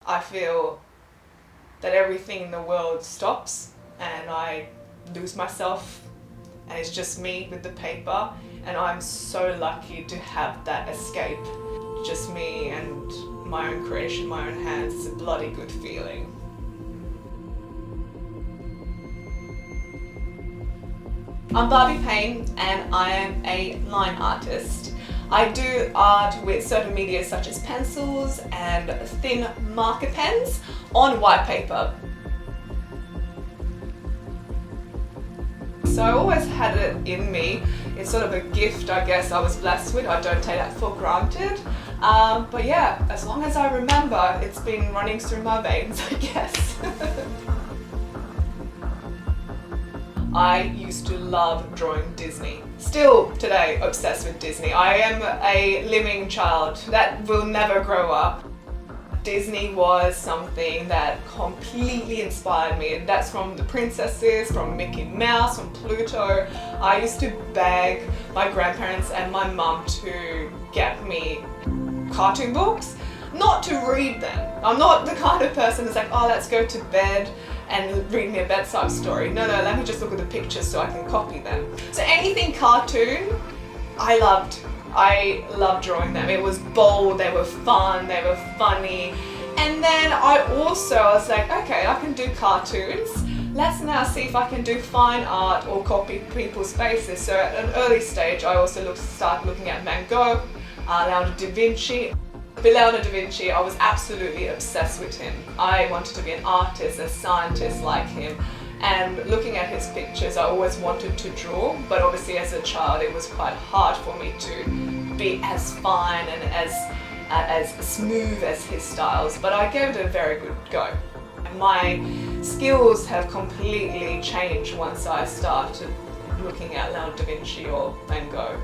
I feel that everything in the world stops and I lose myself and it's just me with the paper, and I'm so lucky to have that escape. Just me and my own creation, my own hands. It's a bloody good feeling. I'm Barbi Pain and I am a line artist. I do art with certain media such as pencils and thin marker pens on white paper. So I always had it in me. It's sort of a gift, I guess, I was blessed with. I don't take that for granted. But yeah, as long as I remember, it's been running through my veins, I guess. I used to love drawing Disney. Still today obsessed with Disney. I am a living child that will never grow up. Disney was something that completely inspired me, and that's from the princesses, from Mickey Mouse, from Pluto. I used to beg my grandparents and my mum to get me cartoon books, not to read them. I'm not the kind of person that's like, oh, let's go to bed and read me a bedside story. No, let me just look at the pictures so I can copy them. So anything cartoon, I loved. I loved drawing them. It was bold, they were fun, they were funny. And then I was like, okay, I can do cartoons. Let's now see if I can do fine art or copy people's faces. So at an early stage, I also started looking at Van Gogh, Leonardo da Vinci. Leonardo da Vinci, I was absolutely obsessed with him. I wanted to be an artist, a scientist like him. And looking at his pictures, I always wanted to draw, but obviously as a child it was quite hard for me to be as fine and as smooth as his styles, but I gave it a very good go. My skills have completely changed once I started looking at Leonardo da Vinci or Van Gogh.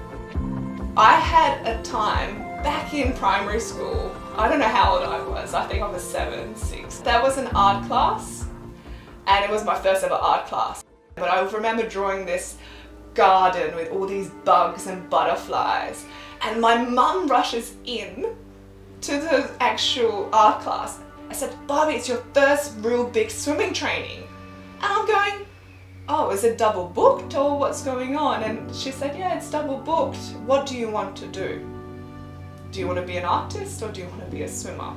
I had a time back in primary school, I don't know how old I was, I think I was 7, 6. There was an art class, and it was my first ever art class. But I remember drawing this garden with all these bugs and butterflies, and my mum rushes in to the actual art class. I said, Barbie, it's your first real big swimming training. And I'm going, oh, is it double booked or what's going on? And she said, yeah, it's double booked. What do you want to do? Do you want to be an artist or do you want to be a swimmer?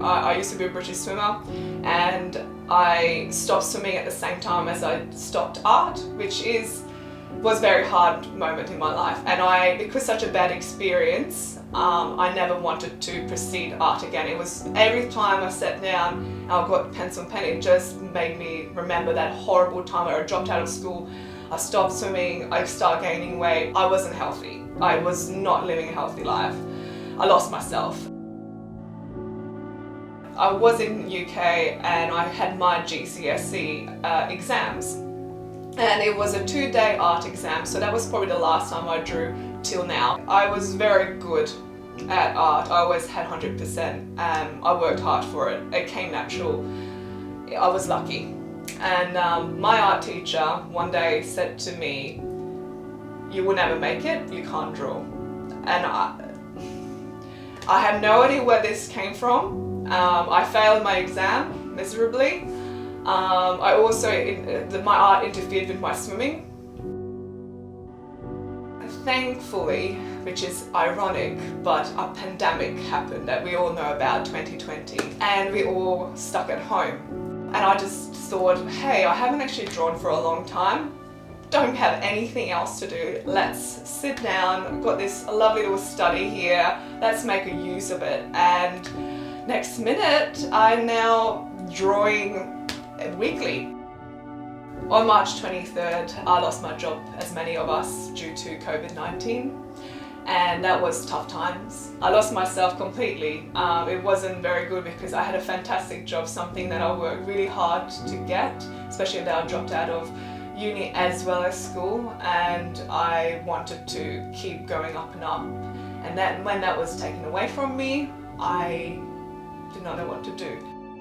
I used to be a British swimmer, and I stopped swimming at the same time as I stopped art, which was a very hard moment in my life. And because such a bad experience, I never wanted to proceed art again. It was every time I sat down and I got pencil and pen, it just made me remember that horrible time where I dropped out of school, I stopped swimming, I started gaining weight. I wasn't healthy. I was not living a healthy life. I lost myself. I was in UK and I had my GCSE exams, and it was a 2-day art exam, so that was probably the last time I drew till now. I was very good at art. I always had 100%. I worked hard for it. It came natural. I was lucky. And my art teacher one day said to me, you will never make it, you can't draw. And I have no idea where this came from. I failed my exam miserably. I also, my art interfered with my swimming. Thankfully, which is ironic, but a pandemic happened that we all know about, 2020, and we all stuck at home. And I just thought, hey, I haven't actually drawn for a long time. Don't have anything else to do. Let's sit down. I've got this lovely little study here. Let's make a use of it. And next minute, I'm now drawing weekly. On March 23rd, I lost my job, as many of us, due to COVID-19. And that was tough times. I lost myself completely. It wasn't very good because I had a fantastic job, something that I worked really hard to get, especially that I dropped out of uni as well as school, and I wanted to keep going up and up. And then when that was taken away from me, I did not know what to do.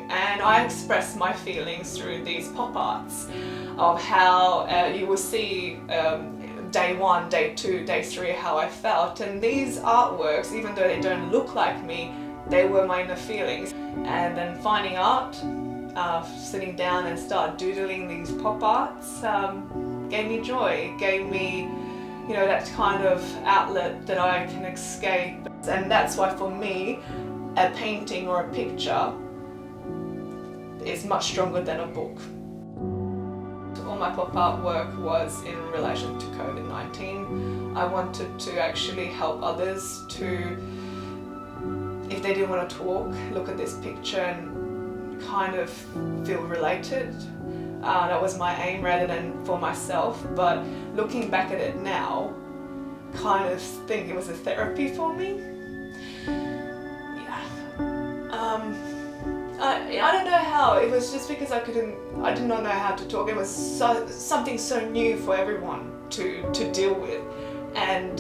And I expressed my feelings through these pop arts of how you will see day 1, day 2, day 3 how I felt. And these artworks, even though they don't look like me, They were my inner feelings. And then finding art, sitting down and start doodling these pop arts, gave me joy. It gave me, you know, that kind of outlet that I can escape. And that's why for me, a painting or a picture is much stronger than a book. All my pop art work was in relation to COVID-19. I wanted to actually help others to, if they didn't want to talk, look at this picture and kind of feel related. That was my aim rather than for myself, but looking back at it now, kind of think it was a therapy for me. I don't know how. It was just because I did not know how to talk. It was something so new for everyone to deal with. And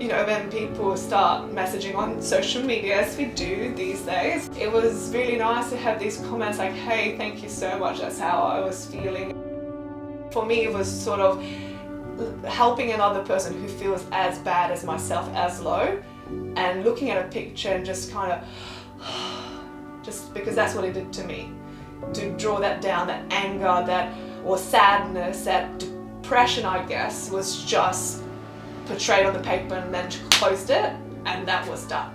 you know, when people start messaging on social media, as we do these days, it was really nice to have these comments like, hey, thank you so much, that's how I was feeling. For me, it was sort of helping another person who feels as bad as myself, as low, and looking at a picture and just kind of, just because that's what it did to me. To draw that down, that anger, or sadness, that depression, I guess, was just portrayed on the paper and then closed it, and that was done.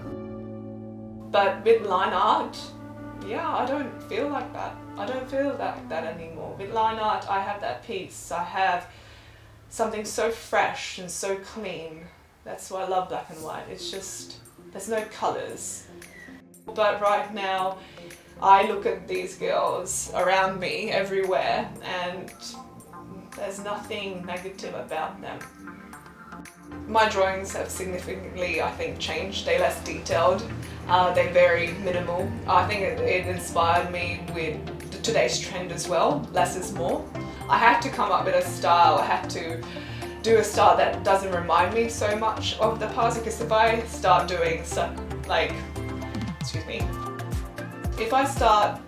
But with line art, yeah, I don't feel like that. I don't feel like that anymore. With line art, I have that peace. I have something so fresh and so clean. That's why I love black and white. It's just, there's no colours. But right now, I look at these girls around me everywhere and there's nothing negative about them. My drawings have significantly, I think, changed. They're less detailed, they're very minimal. I think it inspired me with today's trend as well, less is more. I had to come up with a style, I had to do a style that doesn't remind me so much of the past, because if I start doing if I start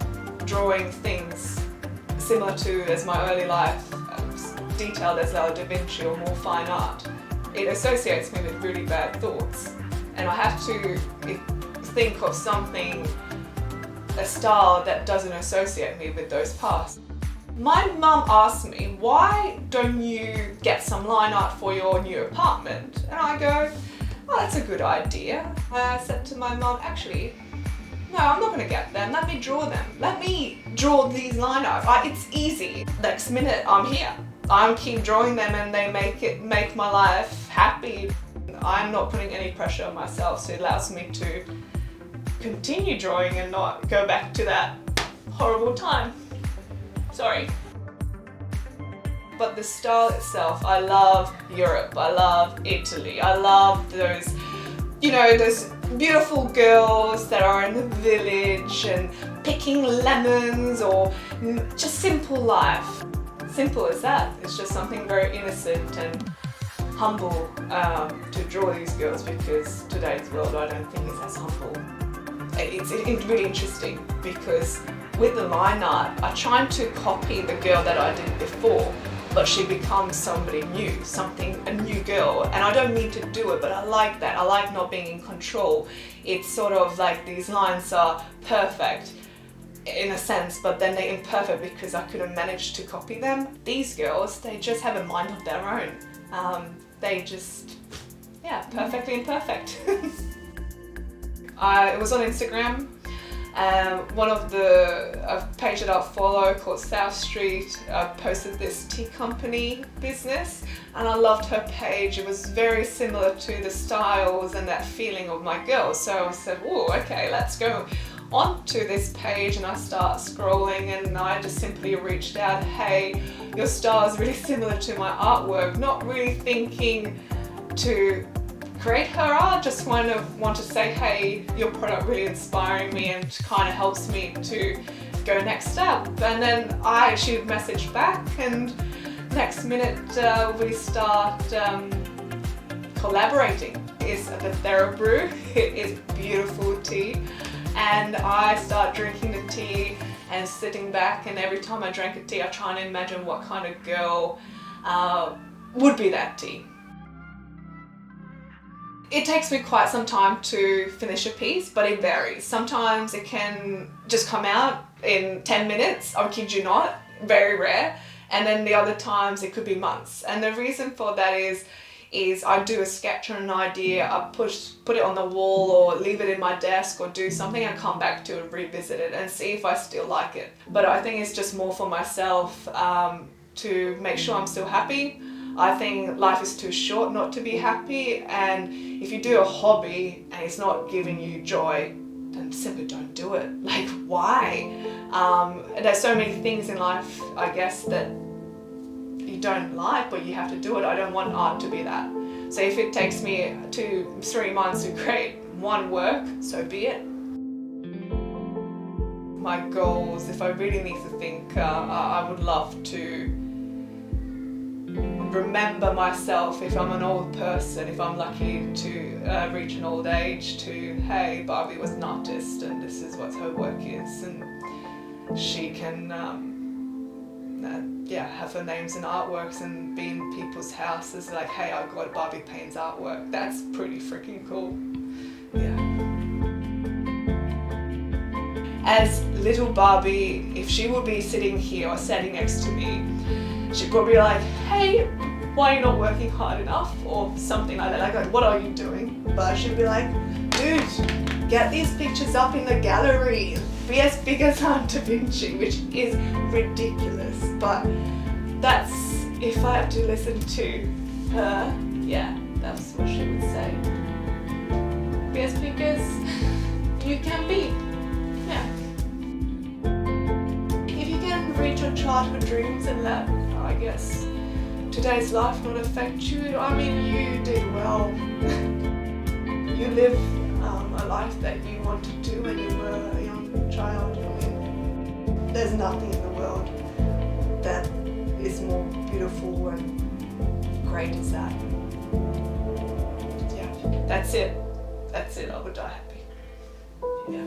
drawing things similar to as my early life, detailed as Da Vinci or more fine art, it associates me with really bad thoughts, and I have to think of something, a style that doesn't associate me with those past. My mum asked me, why don't you get some line art for your new apartment? And I go, oh, that's a good idea. I said to my mum, actually, no, I'm not going to get them, let me draw them. Let me draw these line art. It's easy. Next minute, I'm here. I keep drawing them and they make my life happy. I'm not putting any pressure on myself, so it allows me to continue drawing and not go back to that horrible time. Sorry. But the style itself, I love Europe, I love Italy, I love those, you know, those beautiful girls that are in the village and picking lemons, or just simple life. Simple as that. It's just something very innocent and humble to draw these girls, because today's world I don't think is as humble. It's really interesting because with the line art, I tried to copy the girl that I did before, but she becomes somebody new, a new girl. And I don't mean to do it, but I like that. I like not being in control. It's sort of like these lines are perfect in a sense, but then they're imperfect because I couldn't manage to copy them. These girls, they just have a mind of their own. They just, yeah, perfectly imperfect. It was on Instagram. One of a page that I follow called South Street posted this tea company business, and I loved her page. It was very similar to the styles and that feeling of my girls. So I said, oh, okay, let's go onto this page, and I start scrolling and I just simply reached out, hey, your style is really similar to my artwork, not really thinking to create her art, just kind of want to say, hey, your product really inspiring me and kind of helps me to go next step. And then she messaged back, and next minute we start collaborating. It's the TheraBrew, it is beautiful tea, and I start drinking the tea and sitting back, and every time I drank a tea I try and imagine what kind of girl would be that tea. It takes me quite some time to finish a piece, but it varies. Sometimes it can just come out in 10 minutes, I kid you not, very rare. And then the other times it could be months. And the reason for that is I do a sketch or an idea, I put it on the wall or leave it in my desk or do something and come back to it, revisit it and see if I still like it. But I think it's just more for myself to make sure I'm still happy. I think life is too short not to be happy, and if you do a hobby and it's not giving you joy, then simply don't do it. Like, why? There's so many things in life, I guess, that you don't like, but you have to do it. I don't want art to be that. So if it takes me 2-3 months to create one work, so be it. My goals, if I really need to think, I would love to remember myself if I'm an old person, if I'm lucky to reach an old age, to, hey, Barbie was an artist and this is what her work is, and she can have her names in artworks and be in people's houses like, hey, I got Barbi Pain's artwork. That's pretty freaking cool. Yeah. As little Barbie, if she would be sitting here or standing next to me, she'd probably be like, hey, why are you not working hard enough? Or something like that. Like, what are you doing? But she'd be like, dude, get these pictures up in the gallery. Be as big as Da Vinci, which is ridiculous. But that's, if I have to listen to her, yeah, that's what she would say. Be as big as you can be. Yeah. If you can reach your childhood dreams and let, I guess, today's life not affect you, I mean, you did well. You lived a life that you wanted to when you were a young child. I mean, there's nothing in the world that is more beautiful and great as that. Yeah, that's it. That's it. I would die happy. Yeah.